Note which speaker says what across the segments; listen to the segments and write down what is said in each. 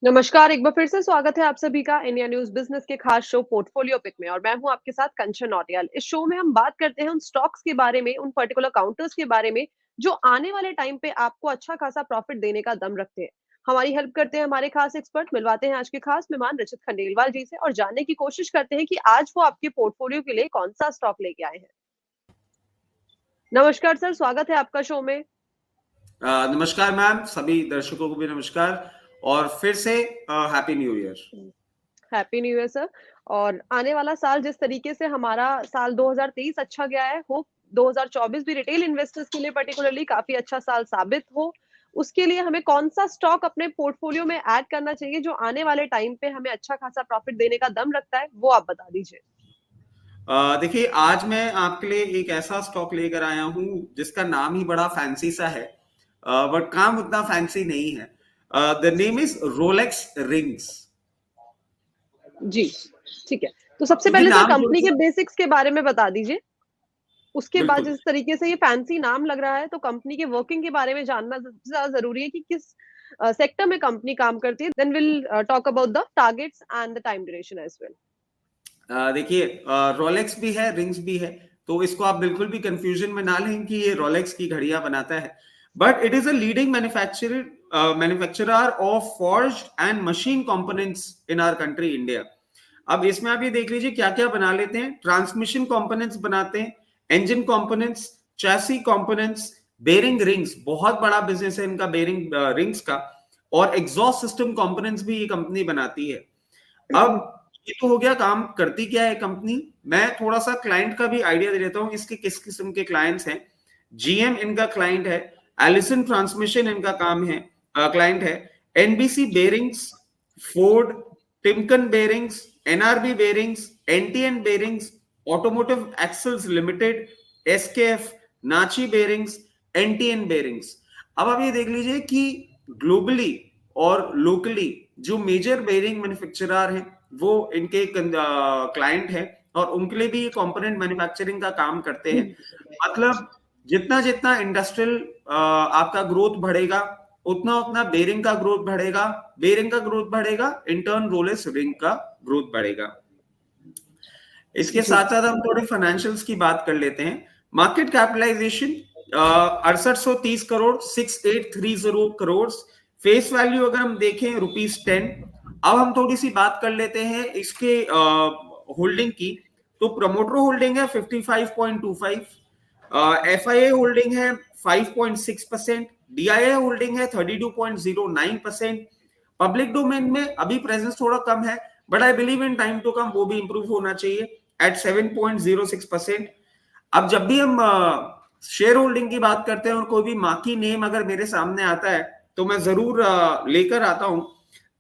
Speaker 1: नमस्कार, एक बार फिर से स्वागत है आप सभी का इंडिया न्यूज़ बिज़नेस के खास शो पोर्टफोलियो पिक में और मैं हूं आपके साथ कंचन नौटियाल। इस शो में हम बात करते हैं उन स्टॉक्स के बारे में, उन पर्टिकुलर काउंटर्स के बारे में जो आने वाले टाइम पे आपको अच्छा खासा प्रॉफिट देने का दम रखते हैं। हमारी हेल्प करते हैं हमारे खास एक्सपर्ट। मिलवाते हैं आज के खास मेहमान रचित खंडेलवाल जी से और जानने की कोशिश करते हैं कि आज वो आपके पोर्टफोलियो के लिए कौन सा स्टॉक लेके आए हैं। नमस्कार सर, स्वागत है आपका शो में।
Speaker 2: नमस्कार मैम, सभी दर्शकों को भी नमस्कार और फिर से happy new year.
Speaker 1: Happy new year sir. और आने वाला साल जिस तरीके से हमारा साल 2023 अच्छा गया है, होप 2024 भी रिटेल इन्वेस्टर्स के लिए पर्टिकुलरली काफी अच्छा साल साबित हो। उसके लिए हमें कौन सा स्टॉक अपने पोर्टफोलियो में ऐड करना चाहिए जो आने वाले टाइम पे हमें अच्छा खासा प्रॉफिट देने का दम रखता है, वो आप बता दीजिए।
Speaker 2: देखिए, आज मैं आपके लिए एक ऐसा स्टॉक लेकर आया हूँ जिसका नाम ही बड़ा फैंसी सा है, बट काम उतना फैंसी नहीं है। The name is Rolex Rings.
Speaker 1: जी, ठीक है। तो सबसे
Speaker 2: ये
Speaker 1: पहले सर
Speaker 2: नाम जो
Speaker 1: कंपनी के बेसिक्स के बारे में बता दीजिए। उसके बाद
Speaker 2: बिल्कुल।
Speaker 1: जिस तरीके से ये फैंसी नाम लग रहा है तो कंपनी के वर्किंग के बारे में जानना ज्यादा जरूरी है कि किस सेक्टर में कंपनी काम करती है। Then will talk about the targets and the time duration as well.
Speaker 2: देखिए, रोलेक्स भी है, रिंग्स भी है, तो इसको आप बिल्कुल भी कंफ्यूजन में ना लें कि ये रोलेक्स की घड़ियां बनाता है। But it is a leading manufacturer of forged and machine components in our country India. अब इसमें आप ये देख लीजिए क्या क्या बना लेते हैं। ट्रांसमिशन कंपोनेंट्स बनाते हैं, engine components, chassis components, bearing rings, बहुत बड़ा बिजनेस है इनका बेरिंग रिंग्स का, और एग्जॉस्ट सिस्टम कंपोनेंट्स भी ये कंपनी बनाती है। अब ये तो हो गया काम करती क्या है कंपनी। मैं थोड़ा सा क्लाइंट का भी आइडिया दे देता हूँ, इसके किस किस्म के क्लाइंट्स हैं। जीएम इनका क्लाइंट है, एलिसन ट्रांसमिशन इनका काम है, क्लाइंट है, NBC bearings, Ford, Timken bearings, NRB bearings, NTN bearings, automotive axles limited, SKF, नाची बेरिंग्स, एनटीएन बेरिंग्स। अब आप ये देख लीजिए कि ग्लोबली और लोकली जो मेजर बेरिंग मैन्युफैक्चरर हैं वो इनके क्लाइंट हैं, और उनके लिए भी ये कंपोनेंट मैन्युफैक्चरिंग का काम करते हैं। मतलब जितना जितना इंडस्ट्रियल आपका ग्रोथ बढ़ेगा, उतना उतना बेरिंग का ग्रोथ बढ़ेगा, बेरिंग का ग्रोथ बढ़ेगा, इंटर्न रोलेक्स रिंग का ग्रोथ बढ़ेगा। इसके
Speaker 1: जी,
Speaker 2: साथ साथ हम थोड़े फाइनेंशियल्स की बात कर लेते हैं। Market capitalization 6830 crore, 6830 crore. Face value अगर हम देखें ₹10। अब हम थोड़ी सी बात कर लेते हैं इसके होल्डिंग की। तो प्रमोटर होल्डिंग है 55.25, एफआईए होल्डिंग है 5.6%, डीआईए होल्डिंग है 32.09%। पब्लिक डोमेन में अभी प्रेजेंस थोड़ा कम है, but I believe in time to come वो भी इंप्रूव होना चाहिए एट 7.06%। अब जब भी हम शेयर होल्डिंग की बात करते हैं और कोई भी मार्की नेम अगर मेरे सामने आता है तो मैं जरूर लेकर आता हूं।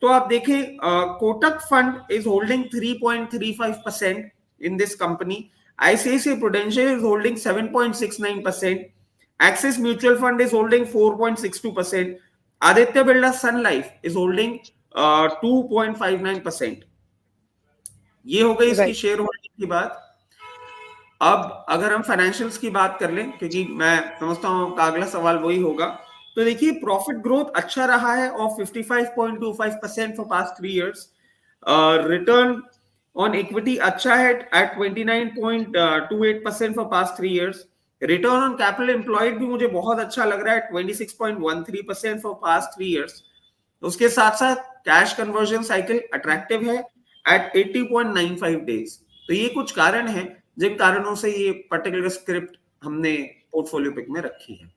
Speaker 2: तो आप देखें, Kotak fund is holding 3.35% in this company, ICICI Prudential is holding 7.69%, Axis mutual fund is holding 4.62%, Aditya Birla Sun Life is holding 2.59%। ये हो गई इसकी
Speaker 1: राइट।
Speaker 2: शेयर होल्डिंग की बात। अब अगर हम फाइनेंशियल्स की बात कर लें, क्योंकि मैं समझता हूं का अगला सवाल वही होगा, तो देखिए प्रॉफिट ग्रोथ अच्छा रहा है of 55.25% for past 3 years. Return on equity अच्छा है at 29.28% for past 3 years. Return on capital employed भी मुझे बहुत अच्छा लग रहा है 26.13% फॉर पास्ट 3 इयर्स। उसके साथ साथ कैश कन्वर्जन साइकिल अट्रैक्टिव है एट 80.95 डेज। तो ये कुछ कारण हैं जिन कारणों से ये पर्टिकुलर स्क्रिप्ट हमने पोर्टफोलियो पिक में रखी है।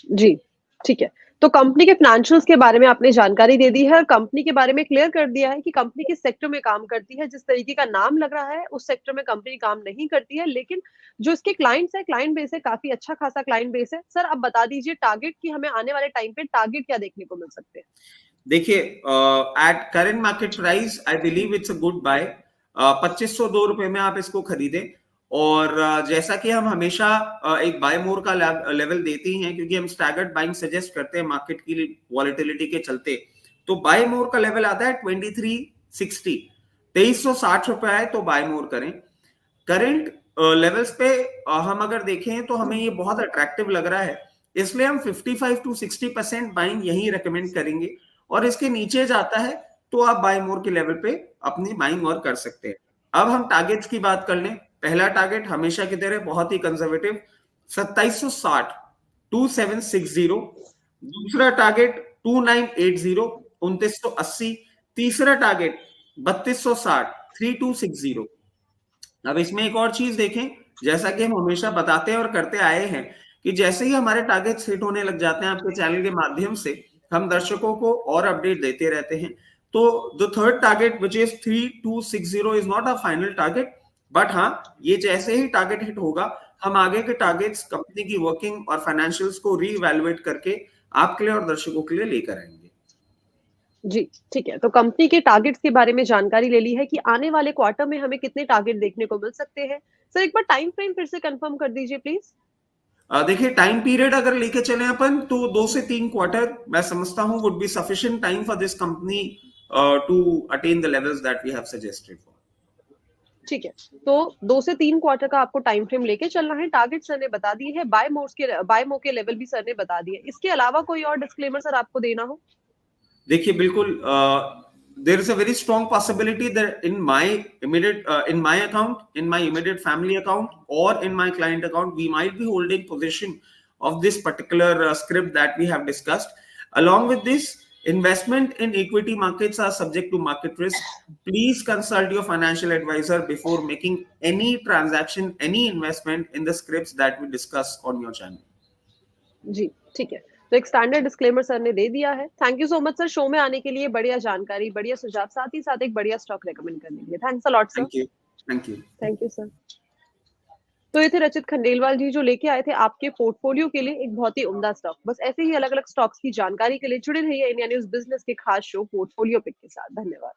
Speaker 1: जी, ठीक है। तो कंपनी के फाइनेंशियल्स के बारे में आपने जानकारी दे दी है और कंपनी के बारे में क्लियर कर दिया है कि कंपनी किस सेक्टर में काम करती है। जिस तरीके का नाम लग रहा है, उस सेक्टर में कंपनी काम नहीं करती है, लेकिन जो इसके क्लाइंट्स हैं, क्लाइंट बेस है, काफ़ी अच्छा खासा क्लाइंट बेस है। सर, अब बता दीजिए टारगेट कि हमें आने वाले टाइम पे टारगेट क्या देखने को मिल सकते हैं?
Speaker 2: देखिए, at current market price I believe it's a good buy. 2502 रुपए में आप इसको खरीदें। और जैसा कि हम हमेशा एक बाय मोर का लेवल देते ही हैं, क्योंकि हम स्टैगर्ड बाइंग सजेस्ट करते हैं मार्केट की वॉलेटिलिटी के चलते। तो बाय मोर का लेवल आता है 2360, 2360 रुपए आए तो बाय मोर करें। करंट लेवल्स पे हम अगर देखें तो हमें ये बहुत अट्रैक्टिव लग रहा है, इसलिए हम 55 to 60% बाइंग यही रेकमेंड करेंगे। और इसके नीचे जाता है तो आप बाय मोर के लेवल पे अपनी बाइंग और कर सकते हैं। अब हम टारगेट्स की बात कर लें। पहला टारगेट हमेशा की तरह बहुत ही कंजर्वेटिव 2760 2760। दूसरा टारगेट 2980 2980। तीसरा टारगेट 3260 3260। अब इसमें एक और चीज देखें, जैसा कि हम हमेशा बताते हैं और करते आए हैं कि जैसे ही हमारे टारगेट्स हिट होने लग जाते हैं आपके चैनल के माध्यम से, हम दर्शकों को और अपडेट देते रहते हैं। तो the third target which is 3260 is not a final target, but हाँ, ये जैसे ही टारगेट हिट होगा हम आगे के टारगेट्स, कंपनी की वर्किंग और फाइनेंशियल्स को रीवैल्यूएट करके आपके लिए और दर्शकों के लिए लेकर आएंगे।
Speaker 1: जी, ठीक है। तो कंपनी के टारगेट्स के बारे में जानकारी ले ली है कि आने वाले क्वार्टर में हमें कितने टारगेट देखने को मिल सकते हैं। सर एक बार टाइम फ्रेम फिर से कंफर्म कर दीजिए प्लीज।
Speaker 2: देखिए, टाइम पीरियड अगर लेके चले अपन तो 2 से 3 क्वार्टर मैं समझता हूं would be sufficient time for this company to attain the levels that we have suggested for.
Speaker 1: ठीक है। तो 2 से 3 क्वार्टर का आपको टाइम फ्रेम लेके चलना है। टारगेट सर ने बता दिए हैं, बाय मो के लेवल भी सर ने बता दिए। इसके अलावा कोई और डिस्क्लेमर सर आपको देना हो?
Speaker 2: देखिए, बिल्कुल there is a very strong possibility that in my account, in my immediate family account, or in my client account, we might be holding possession of this particular script that we have discussed. Along with this, investment in equity markets are subject to market risk. Please consult your financial advisor before making any transaction, any investment in the scripts that we discuss on your channel.
Speaker 1: जी, ठीक है। तो एक standard disclaimer sir ने दे दिया है। Thank you so much sir show में आने के लिए, बढ़िया जानकारी, बढ़िया सुझाव, साथ ही साथ एक बढ़िया स्टॉक रेकमेंड करने के लिए। Thanks a lot sir.
Speaker 2: Thank you. Thank you.
Speaker 1: Thank you sir. तो ये थे रचित खंडेलवाल जी जो लेके आए थे आपके पोर्टफोलियो के लिए एक बहुत ही उम्दा स्टॉक। बस ऐसे ही अलग-अलग स्टॉक्स की जानकारी के लिए जुड़े रहिए इंडिया न्यूज़ बिज़नेस के खास शो पोर्टफोलियो पिक के साथ। धन्यवाद।